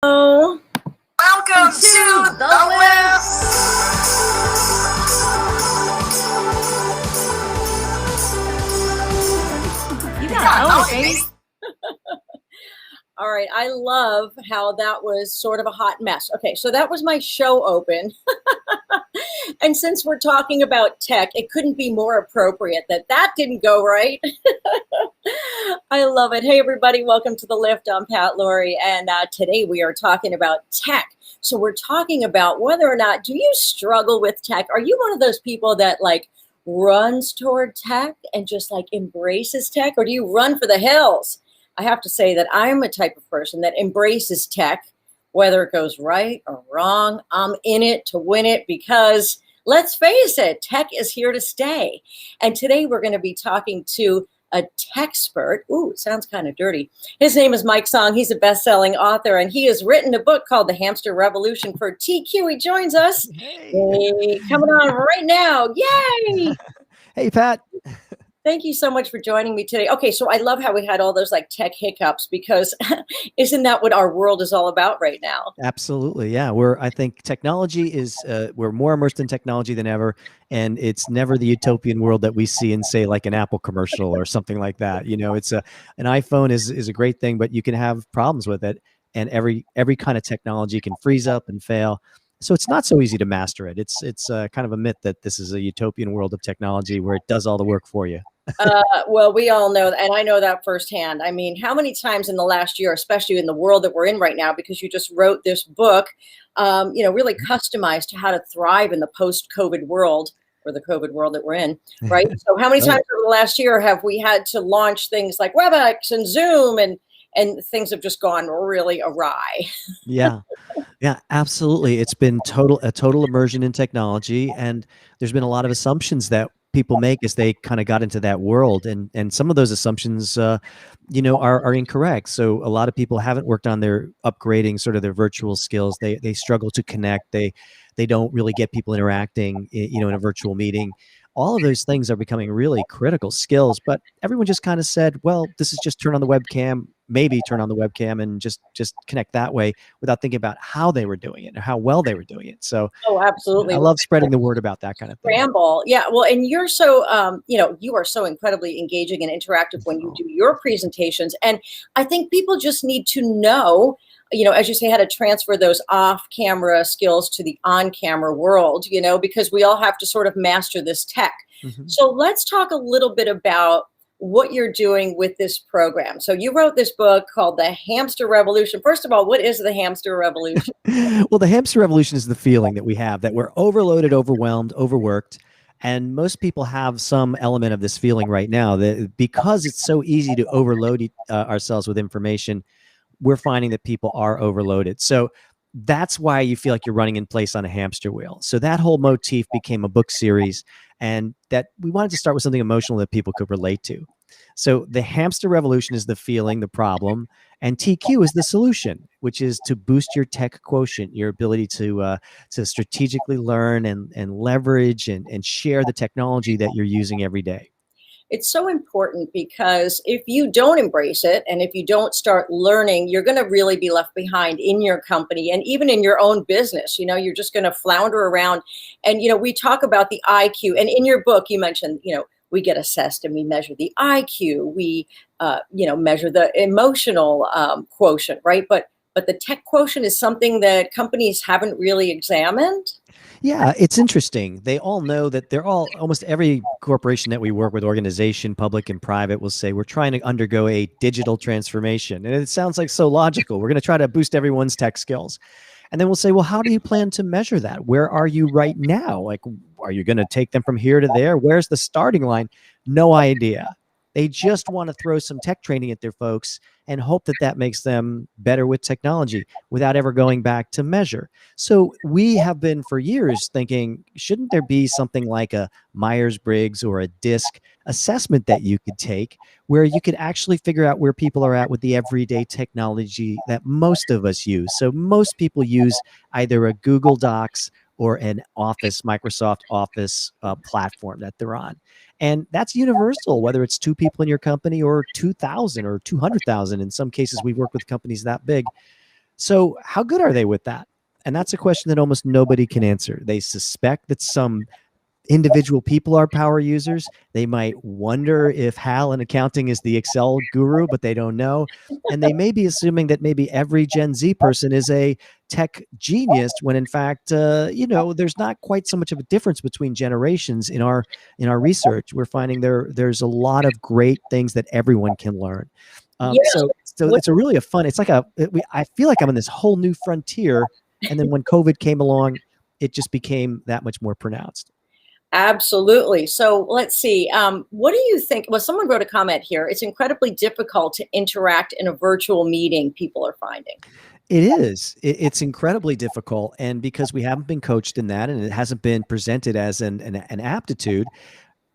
Welcome to the web. You gotta own it, baby. All right, I love how that was sort of a hot mess. Okay, so that was my show open. And since we're talking about tech, it couldn't be more appropriate that didn't go right. I love it. Hey, everybody, welcome to The Lift. I'm Pat Laurie, and today we are talking about tech. So we're talking about whether or not, do you struggle with tech? Are you one of those people that runs toward tech and just embraces tech, or do you run for the hills? I have to say that I'm a type of person that embraces tech, whether it goes right or wrong. I'm in it to win it because, let's face it, tech is here to stay. And today we're going to be talking to a techspert. Ooh, it sounds kind of dirty. His name is Mike Song. He's a best-selling author, and he has written a book called The Hamster Revolution for TQ. He joins us. Hey, coming on right now. Yay! Hey, Pat. Thank you so much for joining me today. Okay, so I love how we had all those tech hiccups because isn't that what our world is all about right now? Absolutely, yeah. I think technology is, we're more immersed in technology than ever, and it's never the utopian world that we see in, say, like an Apple commercial or something like that. You know, an iPhone is a great thing, but you can have problems with it, and every kind of technology can freeze up and fail. So it's not so easy to master it. It's kind of a myth that this is a utopian world of technology where it does all the work for you. Well, we all know that, and I know that firsthand. I mean, how many times in the last year, especially in the world that we're in right now, because you just wrote this book, really customized to how to thrive in the post-COVID world, or the COVID world that we're in, right? So how many times over the last year have we had to launch things like WebEx and Zoom, and things have just gone really awry? Yeah, absolutely. It's been a total immersion in technology, and there's been a lot of assumptions that people make as they kind of got into that world, and some of those assumptions are incorrect. So a lot of people haven't worked on their upgrading sort of their virtual skills. They struggle to connect. They don't really get people interacting in a virtual meeting. All of those things are becoming really critical skills, but everyone just kind of said, well, this is just turn on the webcam, maybe turn on the webcam and just connect that way, without thinking about how they were doing it or how well they were doing it. So absolutely. I love spreading the word about that kind of thing. Ramble. Yeah. Well, and you're so, you are so incredibly engaging and interactive when you do your presentations. And I think people just need to know, as you say, how to transfer those off-camera skills to the on-camera world, because we all have to sort of master this tech. Mm-hmm. So let's talk a little bit about what you're doing with this program. So you wrote this book called The Hamster Revolution. First of all, what is the hamster revolution? Well, the hamster revolution is the feeling that we have that we're overloaded, overwhelmed, overworked. And most people have some element of this feeling right now, that because it's so easy to overload ourselves with information, we're finding that people are overloaded. So that's why you feel like you're running in place on a hamster wheel. So that whole motif became a book series, and that we wanted to start with something emotional that people could relate to. So the hamster revolution is the feeling, the problem, and TQ is the solution, which is to boost your tech quotient, your ability to strategically learn and leverage and share the technology that you're using every day. It's so important because if you don't embrace it and if you don't start learning, you're going to really be left behind in your company and even in your own business. You're just going to flounder around. And, we talk about the IQ. And in your book, you mentioned, we get assessed and we measure the IQ. We, measure the emotional quotient, right? But the tech quotient is something that companies haven't really examined. Yeah, it's interesting. They all know that almost every corporation that we work with, organization, public and private, will say we're trying to undergo a digital transformation. And it sounds like so logical. We're going to try to boost everyone's tech skills. And then we'll say, well, how do you plan to measure that? Where are you right now? Like, are you going to take them from here to there? Where's the starting line? No idea. They just want to throw some tech training at their folks and hope that that makes them better with technology without ever going back to measure. So we have been for years thinking, shouldn't there be something like a Myers-Briggs or a DISC assessment that you could take where you could actually figure out where people are at with the everyday technology that most of us use? So most people use either a Google Docs or an Microsoft Office platform that they're on. And that's universal, whether it's 2 people in your company or 2,000 or 200,000. In some cases, we've worked with companies that big. So how good are they with that? And that's a question that almost nobody can answer. They suspect that some individual people are power users. They might wonder if Hal in accounting is the Excel guru, but they don't know. And they may be assuming that maybe every Gen Z person is a tech genius, when in fact, there's not quite so much of a difference between generations in our research. We're finding there's a lot of great things that everyone can learn. Yeah. So it's a really a fun. It's like I feel like I'm in this whole new frontier. And then when COVID came along, it just became that much more pronounced. Absolutely. So let's see. What do you think? Well, someone wrote a comment here. It's incredibly difficult to interact in a virtual meeting, people are finding. It is. It's incredibly difficult. And because we haven't been coached in that and it hasn't been presented as an aptitude,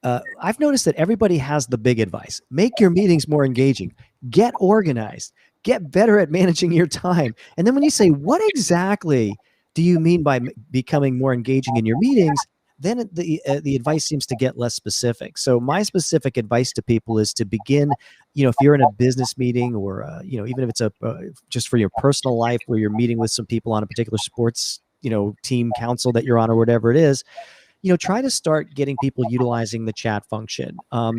I've noticed that everybody has the big advice. Make your meetings more engaging. Get organized. Get better at managing your time. And then when you say, what exactly do you mean by becoming more engaging in your meetings? Then the advice seems to get less specific. So my specific advice to people is to begin, if you're in a business meeting or, even if it's just for your personal life where you're meeting with some people on a particular sports, team council that you're on or whatever it is, try to start getting people utilizing the chat function.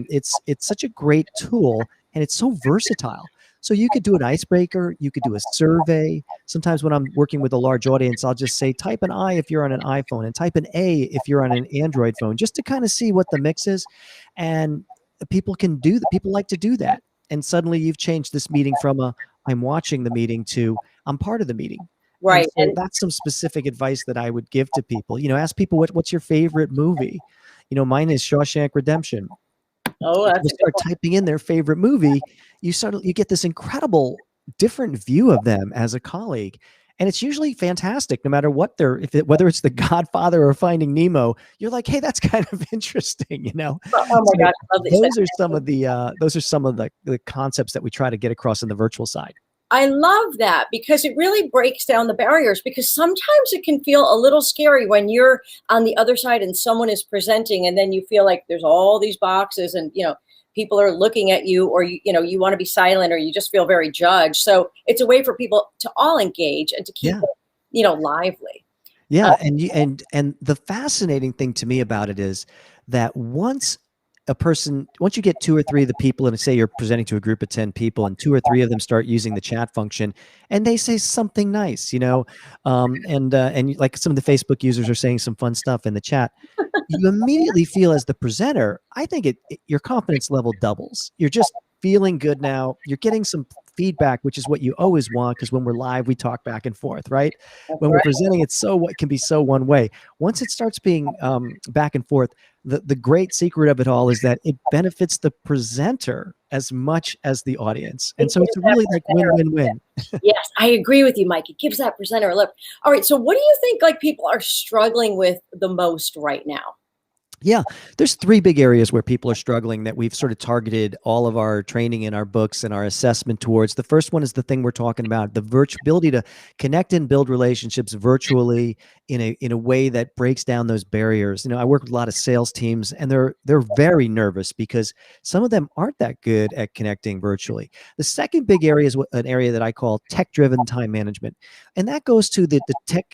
It's such a great tool and it's so versatile. So you could do an icebreaker, you could do a survey. Sometimes when I'm working with a large audience, I'll just say, type an I if you're on an iPhone and type an A if you're on an Android phone, just to kind of see what the mix is. And people like to do that. And suddenly you've changed this meeting from I'm watching the meeting to I'm part of the meeting. Right. And so that's some specific advice that I would give to people. Ask people what's your favorite movie. Mine is Shawshank Redemption. Oh, that's you start typing in their favorite movie, you get this incredible different view of them as a colleague. And it's usually fantastic, no matter what whether it's The Godfather or Finding Nemo, you're like, hey, that's kind of interesting, Oh my gosh, I love this. Those are some of the concepts that we try to get across in the virtual side. I love that because it really breaks down the barriers, because sometimes it can feel a little scary when you're on the other side and someone is presenting and then you feel like there's all these boxes and, people are looking at you, or, you want to be silent, or you just feel very judged. So it's a way for people to all engage and to keep it, lively. Yeah. And the fascinating thing to me about it is that once you get 2 or 3 of the people, and say you're presenting to a group of 10 people and 2 or 3 of them start using the chat function and they say something nice, and like some of the Facebook users are saying some fun stuff in the chat, you immediately feel, as the presenter, I think your confidence level doubles. You're just feeling good now. You're getting some feedback, which is what you always want, because when we're live, we talk back and forth, right? When we're presenting, it can be so one way. Once it starts being back and forth, the great secret of it all is that it benefits the presenter as much as the audience. And so it's really like win-win-win. Yes, I agree with you, Mike. It gives that presenter a lift. All right. So what do you think people are struggling with the most right now? Yeah, there's 3 big areas where people are struggling that we've sort of targeted all of our training in our books and our assessment towards. The first one is the thing we're talking about, the ability to connect and build relationships virtually in a way that breaks down those barriers. I work with a lot of sales teams, and they're very nervous because some of them aren't that good at connecting virtually. The second big area is an area that I call tech-driven time management. And that goes to the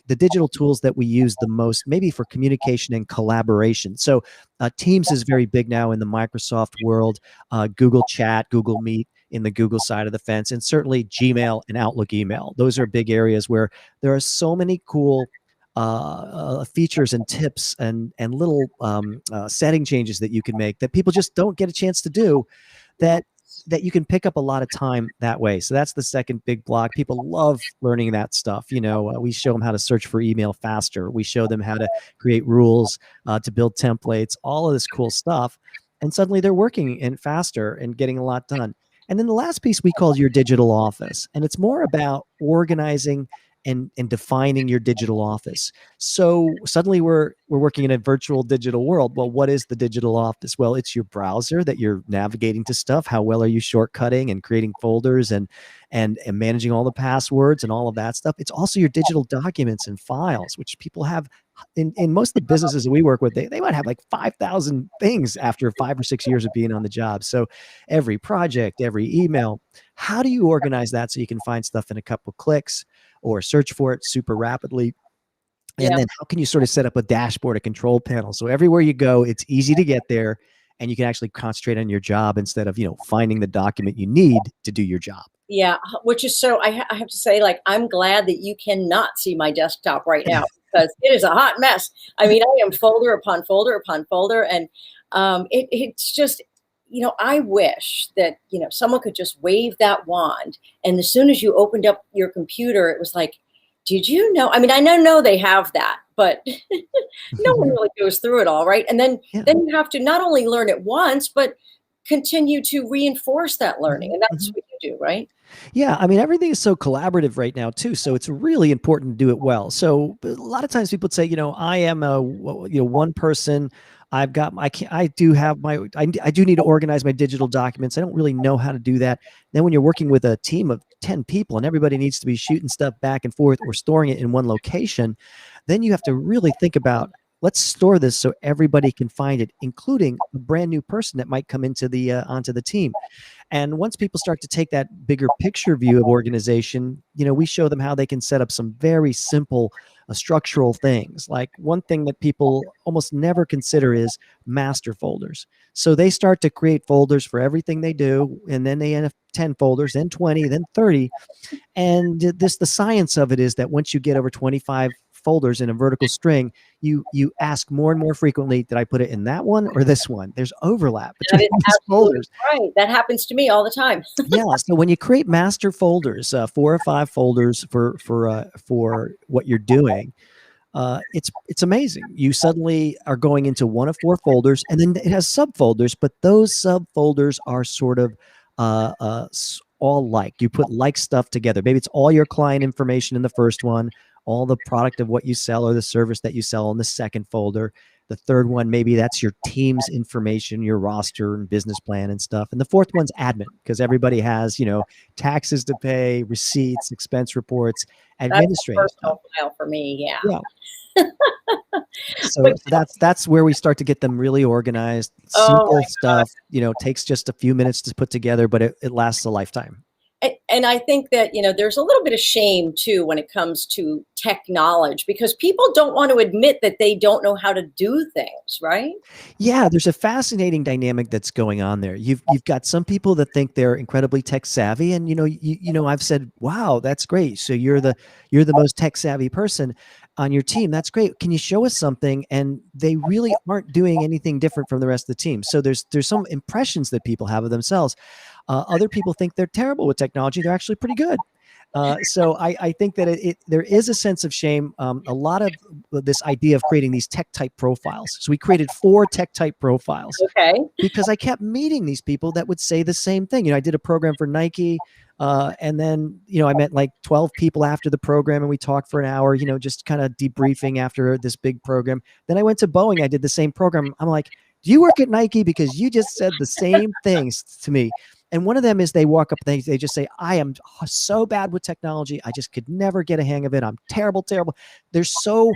digital tools that we use the most, maybe for communication and collaboration. So Teams is very big now in the Microsoft world, Google Chat, Google Meet in the Google side of the fence, and certainly Gmail and Outlook email. Those are big areas where there are so many cool features and tips and little setting changes that you can make that people just don't get a chance to do, that you can pick up a lot of time that way. So that's the second big block. People love learning that stuff. We show them how to search for email faster. We show them how to create rules, to build templates, all of this cool stuff. And suddenly they're working and faster and getting a lot done. And then the last piece we call your digital office. And it's more about organizing and defining your digital office. So suddenly we're working in a virtual digital world. Well, what is the digital office? Well, it's your browser that you're navigating to stuff. How well are you shortcutting and creating folders and managing all the passwords and all of that stuff? It's also your digital documents and files, which people have in most of the businesses that we work with. They might have like 5,000 things after 5 or 6 years of being on the job. So every project, every email, how do you organize that so you can find stuff in a couple clicks? or search for it super rapidly. And Yeah. then how can you sort of set up a dashboard, a control panel? So everywhere you go, it's easy to get there and you can actually concentrate on your job instead of, finding the document you need to do your job. Yeah, which is so I have to say, like, I'm glad that you cannot see my desktop right now because it is a hot mess. I mean, I am folder upon folder upon folder, and it's just, I wish that, someone could just wave that wand, and as soon as you opened up your computer, it was like, did you know? I mean, I know they have that, but no one really goes through it all, right? And then Yeah. then you have to not only learn it once, but continue to reinforce that learning, and that's Mhm. what you do, right? Yeah, I mean everything is so collaborative right now too, so it's really important to do it well. So a lot of times people say, I am one person. I've got I do have I do need to organize my digital documents. I don't really know how to do that. Then when you're working with a team of 10 people and everybody needs to be shooting stuff back and forth or storing it in one location, then you have to really think about, let's store this so everybody can find it, including a brand new person that might come into the onto the team. And once people start to take that bigger picture view of organization, we show them how they can set up some very simple structural things. Like one thing that people almost never consider is master folders. So they start to create folders for everything they do, and then they end up 10 folders, then 20, then 30. And the science of it is that once you get over 25 folders in a vertical string, you ask more and more frequently, did I put it in that one or this one? There's overlap That between is these absolutely folders. right. That happens to me all the time. Yeah, so when you create master folders, 4 or 5 folders for what you're doing, it's amazing. You suddenly are going into one of 4 folders, and then it has subfolders, but those subfolders are sort of all like. You put like stuff together. Maybe it's all your client information in the first one, all the product of what you sell or the service that you sell in the second folder. The third one, maybe that's your team's information, your roster and business plan and stuff. And the fourth one's admin, because everybody has, taxes to pay, receipts, expense reports, That's a administrative stuff. personal file for me. Yeah. Yeah. So But that's where we start to get them really organized. oh Simple my God. stuff, takes just a few minutes to put together, but it lasts a lifetime. And I think that, there's a little bit of shame too when it comes to tech knowledge because people don't want to admit that they don't know how to do things, right? Yeah, there's a fascinating dynamic that's going on there. You've got some people that think they're incredibly tech savvy, and I've said, "Wow, that's great. So you're the most tech savvy person on your team. That's great. Can you show us something?" And they really aren't doing anything different from the rest of the team. So there's some impressions that people have of themselves. Other people think they're terrible with technology. They're actually pretty good. So I think that there is a sense of shame. A lot of this idea of creating these tech type profiles. So we created 4 tech type profiles Okay. because I kept meeting these people that would say the same thing. I did a program for Nike, and then I met like 12 people after the program, and we talked for an hour. Just kind of debriefing after this big program. Then I went to Boeing. I did the same program. I'm like, do you work at Nike because you just said the same things to me? And one of them is they walk up, they just say, I am so bad with technology. I just could never get a hang of it. I'm terrible. They're so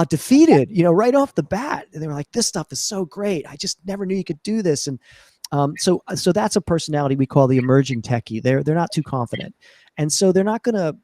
defeated, right off the bat. And they were like, this stuff is so great. I just never knew you could do this. And so that's a personality we call the emerging techie. They're not too confident. And so they're not going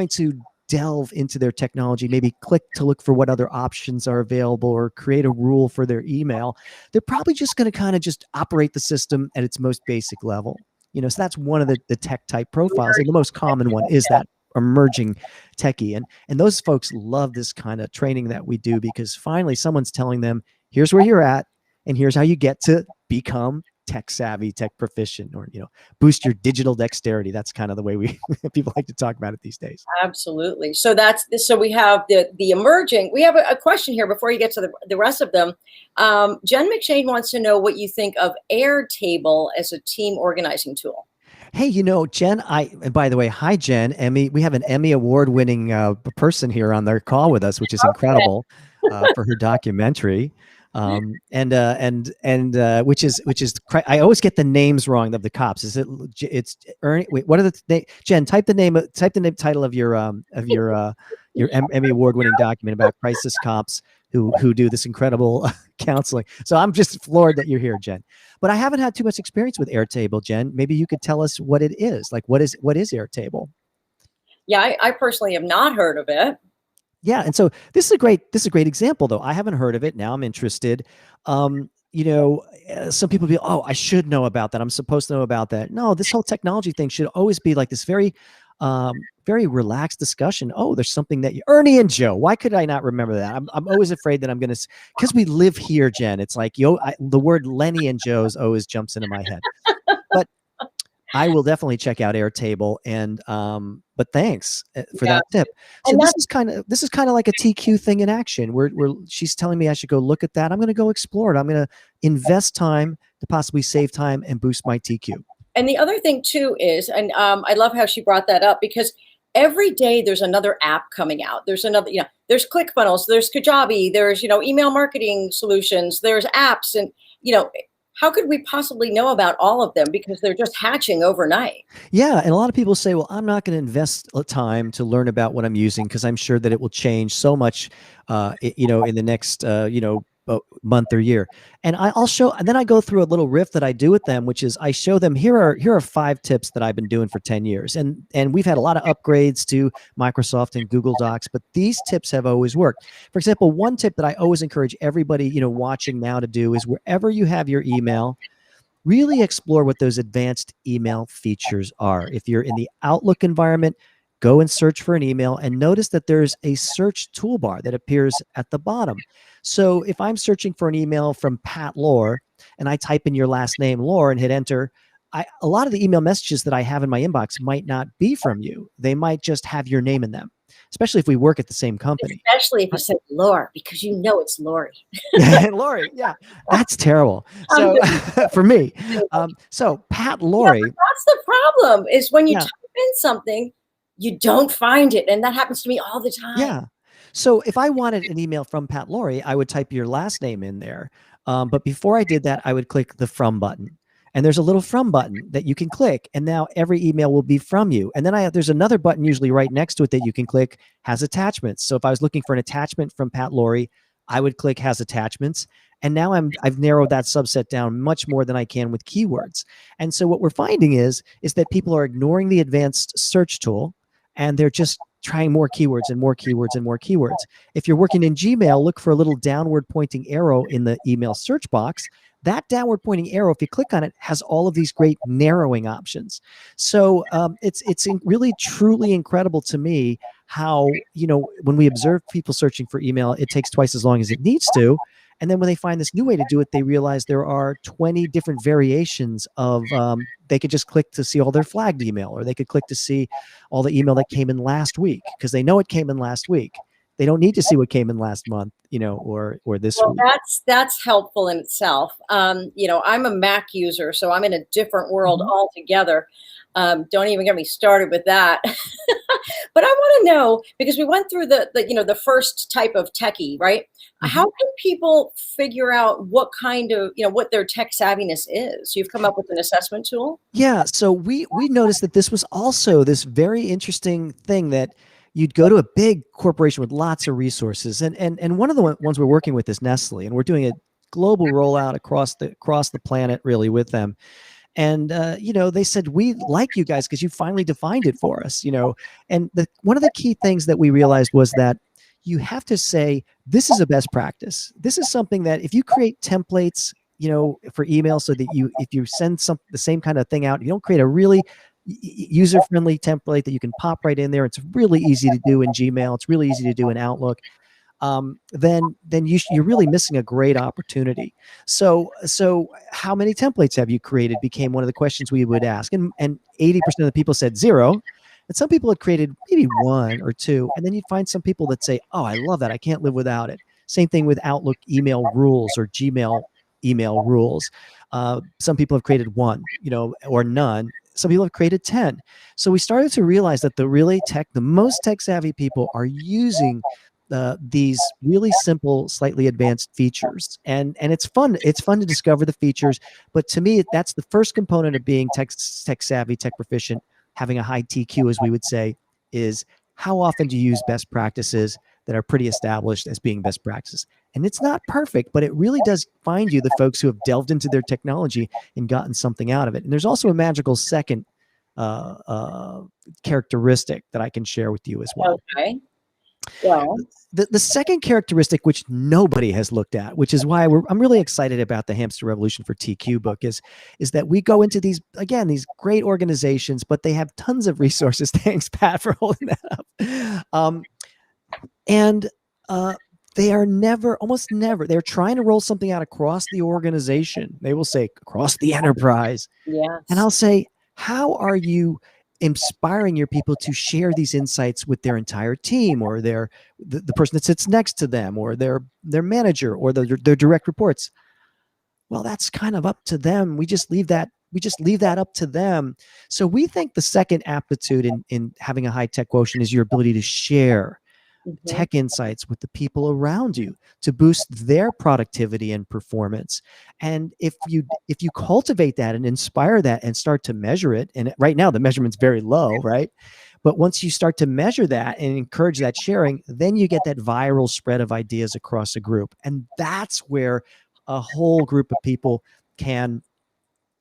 to delve into their technology, maybe click to look for what other options are available or create a rule for their email. They're probably just going to kind of just operate the system at its most basic level. So that's one of the tech type profiles. And the most common one is that emerging techie. And those folks love this kind of training that we do because finally someone's telling them, here's where you're at and here's how you get to become tech savvy, tech proficient, or boost your digital dexterity. That's kind of the way we people like to talk about it these days. Absolutely. So so we have the emerging. We have a question here before you get to the rest of them. Jen McShane wants to know what you think of Airtable as a team organizing tool. Hey, Jen, and by the way, hi, Jen, Emmy. We have an Emmy award-winning person here on their call with us, which is incredible for her documentary. Which is I always get the names wrong of the cops. It's Ernie? Wait, what are the Jen? Type the title of your Emmy award-winning document about crisis cops who do this incredible counseling. So I'm just floored that you're here, Jen. But I haven't had too much experience with Airtable, Jen. Maybe you could tell us what it is. Like, what is Airtable? Yeah, I personally have not heard of it. Yeah, and so this is a great example though. I haven't heard of it. Now I'm interested. Some people be, oh, I should know about that. I'm supposed to know about that. No, this whole technology thing should always be like this very relaxed discussion. Oh, there's something that Ernie and Joe. Why could I not remember that? I'm always afraid that I'm gonna, because we live here, Jen. It's like the word Lenny and Joe's always jumps into my head. But I will definitely check out Airtable, and but thanks for Yeah. that tip. So And this is kind of like a TQ thing in action. Where she's telling me I should go look at that. I'm going to go explore it. I'm going to invest time to possibly save time and boost my TQ. And the other thing too is, and I love how she brought that up, because every day there's another app coming out. There's another, there's ClickFunnels, there's Kajabi, there's, email marketing solutions, there's apps, and, how could we possibly know about all of them, because they're just hatching overnight? Yeah, and a lot of people say, well, I'm not going to invest time to learn about what I'm using because I'm sure that it will change so much, in the next, month or year. And I'll show, and then I go through a little riff that I do with them, which is I show them, here are 5 tips that I've been doing for 10 years. And we've had a lot of upgrades to Microsoft and Google Docs, but these tips have always worked. For example, one tip that I always encourage everybody, watching now to do is, wherever you have your email, really explore what those advanced email features are. If you're in the Outlook environment, go and search for an email and notice that there's a search toolbar that appears at the bottom. So if I'm searching for an email from Pat Lore and I type in your last name, Lore, and hit enter, a lot of the email messages that I have in my inbox might not be from you. They might just have your name in them, especially if we work at the same company. Especially if you said Lore, because it's Lori. Lori, yeah, that's terrible. So for me, so Pat Lori. Yeah, that's the problem, is when you type in something, you don't find it. And that happens to me all the time. Yeah. So if I wanted an email from Pat Lori, I would type your last name in there. But before I did that, I would click the from button. And there's a little from button that you can click. And now every email will be from you. And then there's another button usually right next to it that you can click, has attachments. So if I was looking for an attachment from Pat Lori, I would click has attachments. And now I've narrowed that subset down much more than I can with keywords. And so what we're finding is that people are ignoring the advanced search tool, and they're just trying more keywords and more keywords and more keywords. If you're working in Gmail, look for a little downward pointing arrow in the email search box. That downward pointing arrow, if you click on it, has all of these great narrowing options. So it's really, truly incredible to me how, when we observe people searching for email, it takes twice as long as it needs to. And then when they find this new way to do it, they realize there are 20 different variations of, they could just click to see all their flagged email, or they could click to see all the email that came in last week, because they know it came in last week. They don't need to see what came in last month, or this week. That's helpful in itself. I'm a Mac user, so I'm in a different world altogether. Don't even get me started with that. But I want to know, because we went through the first type of techie, right? How can people figure out what kind of, what their tech savviness is? You've come up with an assessment tool? Yeah. So we noticed that this was also this very interesting thing, that you'd go to a big corporation with lots of resources. And one of the ones we're working with is Nestle, and we're doing a global rollout across the planet really with them. And, they said, we like you guys because you finally defined it for us, and one of the key things that we realized was that you have to say, this is a best practice. This is something that if you create templates, for email, so that if you send the same kind of thing out, you don't create a really user-friendly template that you can pop right in there. It's really easy to do in Gmail. It's really easy to do in Outlook. Then you're really missing a great opportunity. So how many templates have you created became one of the questions we would ask. And 80% of the people said 0. And some people had created maybe 1 or 2. And then you'd find some people that say, oh, I love that. I can't live without it. Same thing with Outlook email rules or Gmail email rules. Some people have created 1, or none. Some people have created 10. So we started to realize that the most tech savvy people are using these really simple, slightly advanced features, and it's fun. It's fun to discover the features. But to me, that's the first component of being tech savvy, tech proficient, having a high TQ, as we would say, is how often do you use best practices that are pretty established as being best practices. And it's not perfect, but it really does find you the folks who have delved into their technology and gotten something out of it. And there's also a magical second uh, uh, characteristic that I can share with you as well. Okay. Well, The second characteristic, which nobody has looked at, which is why I'm really excited about the Hamster Revolution for TQ book, is that we go into these, again, these great organizations, but they have tons of resources. Thanks, Pat, for holding that up. And they are almost never, they're trying to roll something out across the organization. They will say across the enterprise. And yes. I'll say, how are you inspiring your people to share these insights with their entire team, or the person that sits next to them, or their manager, or their direct reports? Well, that's kind of up to them. We just leave that up to them. So we think the second aptitude in having a high tech quotient is your ability to share tech insights with the people around you to boost their productivity and performance. And if you cultivate that and inspire that and start to measure it, and right now the measurement's very low, right? But once you start to measure that and encourage that sharing, then you get that viral spread of ideas across a group. And that's where a whole group of people can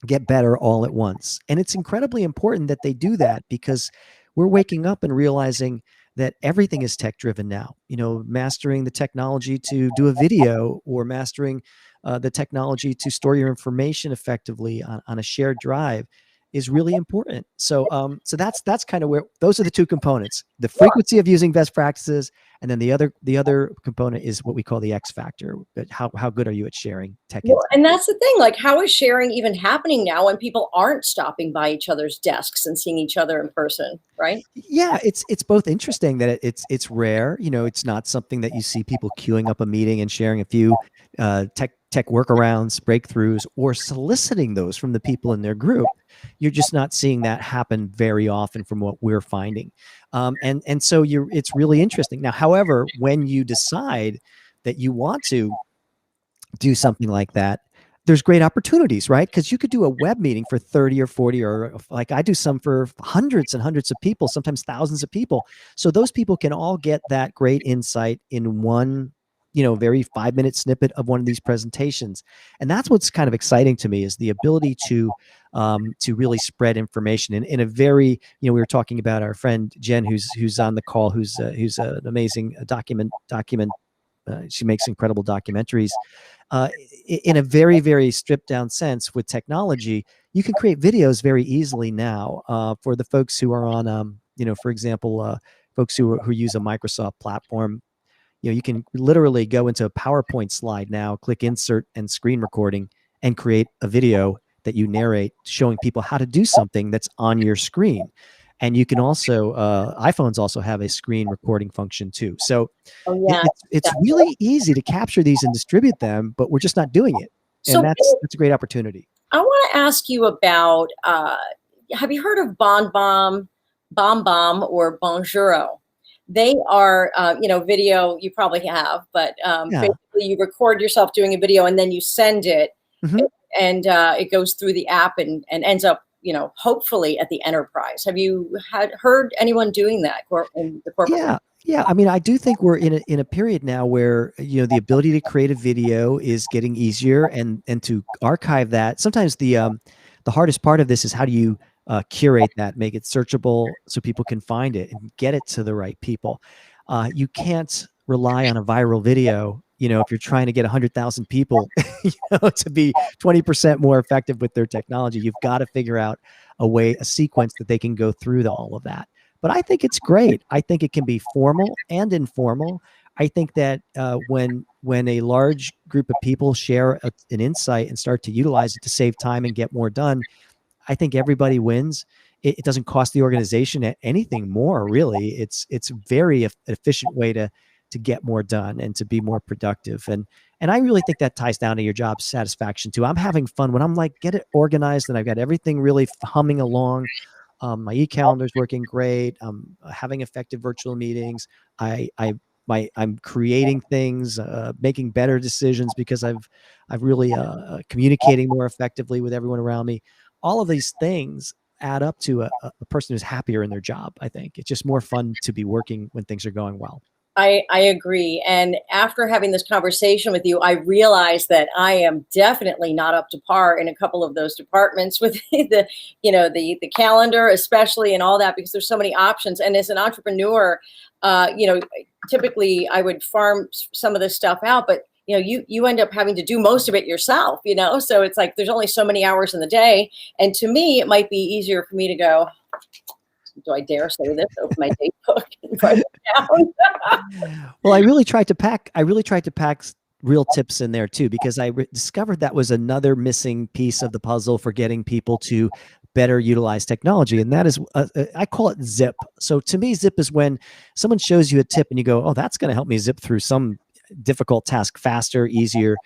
get better all at once. And it's incredibly important that they do that, because we're waking up and realizing that everything is tech driven now. Mastering the technology to do a video, or mastering the technology to store your information effectively on a shared drive is really important. So that's kind of where those are the two components: the frequency of using best practices, and then the other component is what we call the X factor. How good are you at sharing tech insights? And that's the thing. Like, how is sharing even happening now when people aren't stopping by each other's desks and seeing each other in person, right? Yeah, it's both interesting that it's rare. It's not something that you see people queuing up a meeting and sharing a few tech workarounds, breakthroughs, or soliciting those from the people in their group. You're just not seeing that happen very often from what we're finding. And so it's really interesting. Now, however, when you decide that you want to do something like that, there's great opportunities, right? Because you could do a web meeting for 30 or 40, or like I do some for hundreds and hundreds of people, sometimes thousands of people. So those people can all get that great insight in one, very 5-minute snippet of one of these presentations. And that's what's kind of exciting to me, is the ability to really spread information in a very, we were talking about our friend Jen, who's on the call, who's an amazing document. She makes incredible documentaries. In a very, very stripped down sense with technology, you can create videos very easily now for the folks who are on, for example, folks who use a Microsoft platform. You can literally go into a PowerPoint slide now, click insert and screen recording, and create a video that you narrate showing people how to do something that's on your screen. And you can also, iPhones also have a screen recording function too. So it's really easy to capture these and distribute them, but we're just not doing it. And that's a great opportunity. I want to ask you about, have you heard of Bon Bom, or Bonjouro? They are, video, you probably have, but basically you record yourself doing a video and then you send it, and it goes through the app and ends up, hopefully at the enterprise. Have you heard anyone doing that in the corporate? Yeah. I mean, I do think we're in a period now where, the ability to create a video is getting easier, and to archive that. Sometimes the hardest part of this is how do you curate that, make it searchable so people can find it and get it to the right people. You can't rely on a viral video, if you're trying to get 100,000 people, to be 20% more effective with their technology. You've got to figure out a sequence that they can go through all of that. But I think it's great. I think it can be formal and informal. I think that when a large group of people share an insight and start to utilize it to save time and get more done, I think everybody wins. It doesn't cost the organization anything more, really. It's a very efficient way to get more done and to be more productive. And I really think that ties down to your job satisfaction too. I'm having fun when I'm like, get it organized and I've got everything really humming along. My e-calendar is working great. I'm having effective virtual meetings. I'm creating things, making better decisions because I've really communicating more effectively with everyone around me. All of these things add up to a person who's happier in their job. I think it's just more fun to be working when things are going well. I agree. And after having this conversation with you, I realized that I am definitely not up to par in a couple of those departments with the calendar, especially, and all that, because there's so many options. And as an entrepreneur, typically I would farm some of this stuff out, but you end up having to do most of it yourself, so it's like there's only so many hours in the day. And to me, it might be easier for me to go, do I dare say this? Open my date book and write it down. Well, I really tried to pack real tips in there too, because I discovered that was another missing piece of the puzzle for getting people to better utilize technology. And that is, I call it zip. So to me, zip is when someone shows you a tip and you go, oh, that's going to help me zip through some difficult task faster, easier.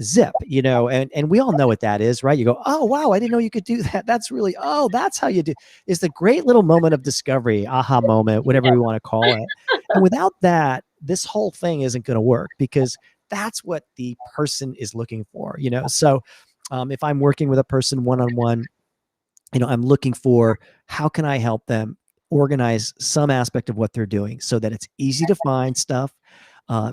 Zip, and we all know what that is, right? You go, oh, wow, I didn't know you could do that. That's how you do. It's the great little moment of discovery, aha moment, whatever we want to call it. And without that, this whole thing isn't going to work, because that's what the person is looking for, So if I'm working with a person one-on-one, I'm looking for, how can I help them organize some aspect of what they're doing so that it's easy to find stuff,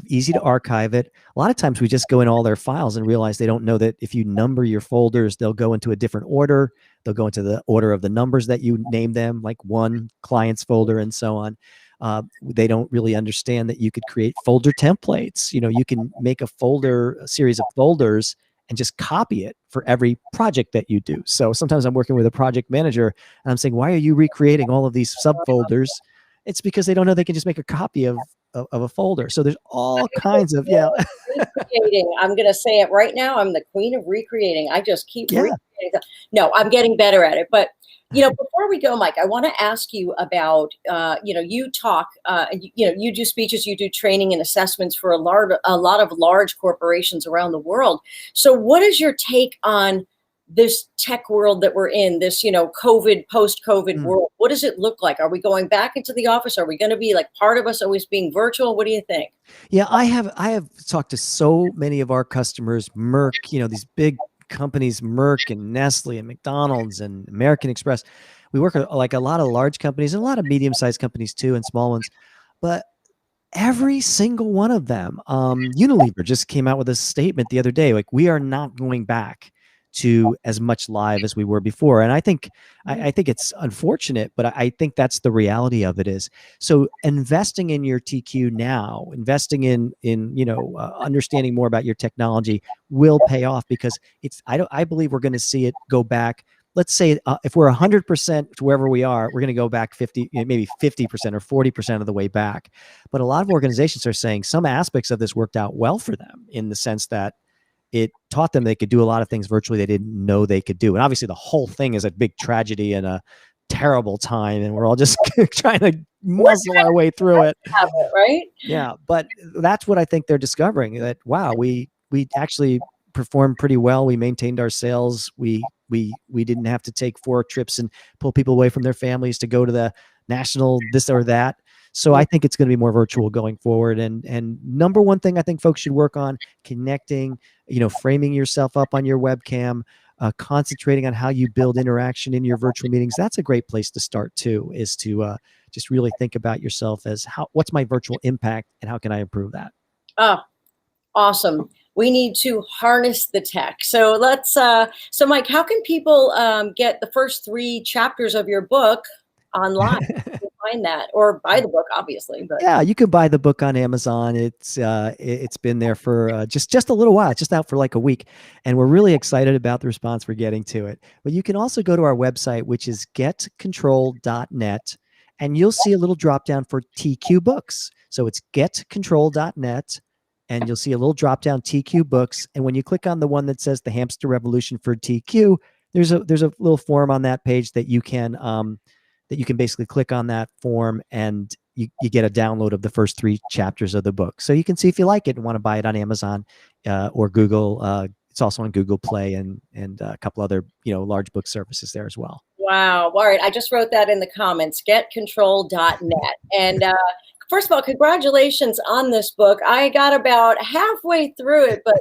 easy to archive it. A lot of times we just go in all their files and realize they don't know that if you number your folders, they'll go into a different order. They'll go into the order of the numbers that you name them, like one client's folder and so on. They don't really understand that you could create folder templates. You can make a series of folders and just copy it for every project that you do. So sometimes I'm working with a project manager and I'm saying, why are you recreating all of these subfolders? It's because they don't know they can just make a copy of a folder. So there's all kinds of, Recreating. I'm going to say it right now. I'm the queen of recreating. I just keep Yeah. recreating. No, I'm getting better at it. But, before we go, Mike, I want to ask you about, you talk, you do speeches, you do training and assessments for a lot of large corporations around the world. So what is your take on this tech world that we're in, this, post-COVID world? What does it look like? Are we going back into the office? Are we going to be like part of us always being virtual? What do you think? Yeah, I have talked to so many of our customers, Merck, these big companies, Merck and Nestle and McDonald's and American Express. We work with like a lot of large companies and a lot of medium-sized companies too, and small ones. But every single one of them, Unilever just came out with a statement the other day, like, we are not going back to as much live as we were before. And I think it's unfortunate, but I think that's the reality of it is. So investing in your TQ now, investing in understanding more about your technology will pay off, because I believe we're going to see it go back. Let's say if we're 100% to wherever we are, we're going to go back 50, maybe 50% or 40% of the way back. But a lot of organizations are saying some aspects of this worked out well for them, in the sense that it taught them they could do a lot of things virtually they didn't know they could do. And obviously the whole thing is a big tragedy and a terrible time, and we're all just trying to muzzle our way through it. Right? Yeah, but that's what I think they're discovering, that, wow, we actually performed pretty well. We maintained our sales. We didn't have to take 4 trips and pull people away from their families to go to the national this or that. So I think it's going to be more virtual going forward. And number one thing I think folks should work on, connecting, framing yourself up on your webcam, concentrating on how you build interaction in your virtual meetings. That's a great place to start too, is to just really think about yourself as, what's my virtual impact and how can I improve that? Oh, awesome. We need to harness the tech. So so Mike, how can people get the first 3 chapters of your book online? Find that, or buy the book, obviously. But yeah, you can buy the book on Amazon. It's been there for just a little while. It's just out for like a week, and we're really excited about the response we're getting to it. But you can also go to our website, which is getcontrol.net, and you'll see a little drop down for TQ books. So it's getcontrol.net, and you'll see a little drop down TQ books. And when you click on the one that says the Hamster Revolution for TQ, there's a little form on that page that you can basically click on that form, and you get a download of the first 3 chapters of the book. So you can see if you like it and want to buy it on Amazon or Google. It's also on Google Play and a couple other large book services there as well. Wow. All right. I just wrote that in the comments, getcontrol.net. And first of all, congratulations on this book. I got about halfway through it, but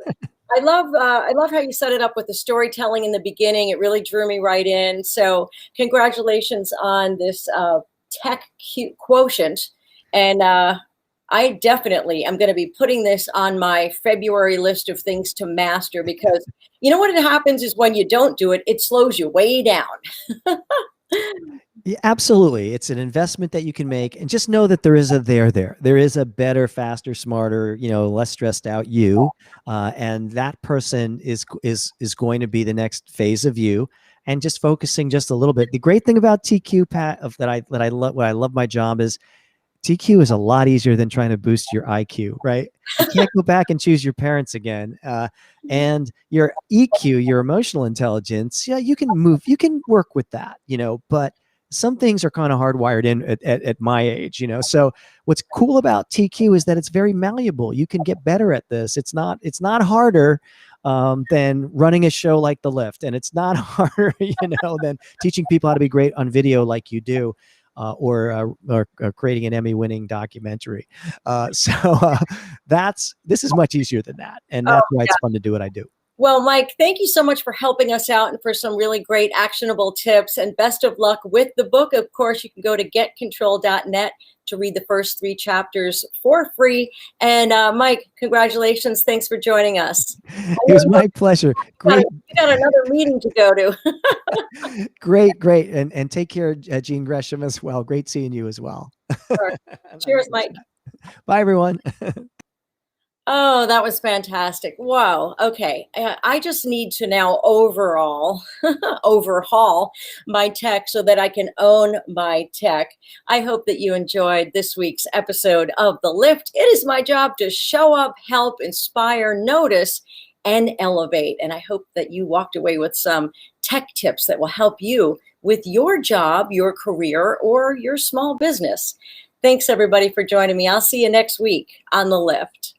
I love how you set it up with the storytelling in the beginning. It really drew me right in. So congratulations on this tech quotient. And I definitely am going to be putting this on my February list of things to master, because you know what happens is when you don't do it, it slows you way down. Yeah, absolutely. It's an investment that you can make, and just know that there is a there. There is a better, faster, smarter, less stressed out you, and that person is going to be the next phase of you. And just focusing just a little bit. The great thing about TQ, Pat, of that I love, what I love my job is TQ is a lot easier than trying to boost your IQ, right? You can't go back and choose your parents again. And your EQ, your emotional intelligence, yeah, you can work with that, but some things are kind of hardwired in at my age, So what's cool about TQ is that it's very malleable. You can get better at this. It's not harder than running a show like The Lift, and it's not harder, than teaching people how to be great on video like you do. Or creating an Emmy-winning documentary. This is much easier than that, and that's why it's fun to do what I do. Well, Mike, thank you so much for helping us out and for some really great actionable tips, and best of luck with the book. Of course, you can go to getcontrol.net to read the first 3 chapters for free. And Mike, congratulations. Thanks for joining us. It was my pleasure. Great. You got another meeting to go to. Great. And take care, Jean Gresham, as well. Great seeing you as well. Sure. Cheers, Mike. Bye, everyone. Oh, that was fantastic. Wow. Okay. I just need to now overhaul my tech so that I can own my tech. I hope that you enjoyed this week's episode of The Lift. It is my job to show up, help, inspire, notice, and elevate. And I hope that you walked away with some tech tips that will help you with your job, your career, or your small business. Thanks, everybody, for joining me. I'll see you next week on The Lift.